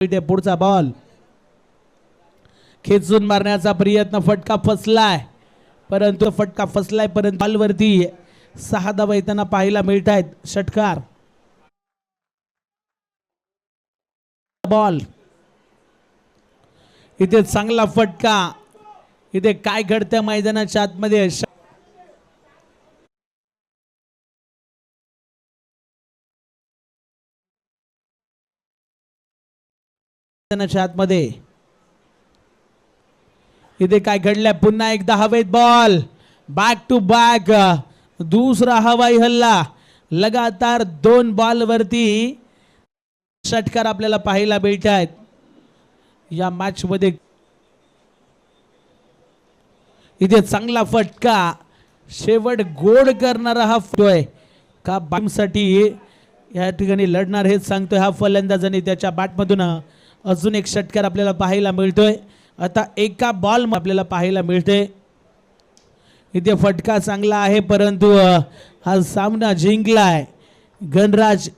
पुढचा बॉल खेचून मारण्याचा प्रयत्न, फटका फसलाय परंतु बॉलवरती 6 धावा येताना पाहायला मिळत आहेत. षटकार बॉल इथे चांगला फटका. इथे काय घडतं मैदानाच्या आतमध्ये आतमध्ये इथे काय घडलंय, पुन्हा एकदा हवेत बॉल, बॅक टू बॅक दुसरा हवाई हल्ला, लगातार 2 बॉल वरती षटकार आपल्याला पाहायला मिळत आहेत या मॅच मध्ये. इथे चांगला फटका, शेवट गोड करणारा हा फटोय का बॅटसाठी या ठिकाणी लढणार हेच सांगतोय हा फलंदाज आणि त्याच्या बॅटमधून अजून एक षटकार आपल्याला पाहायला मिळतोय. आता एका बॉल आपल्याला पाहायला मिळते. इथे फटका चांगला आहे परंतु हा सामना जिंकलाय गणराज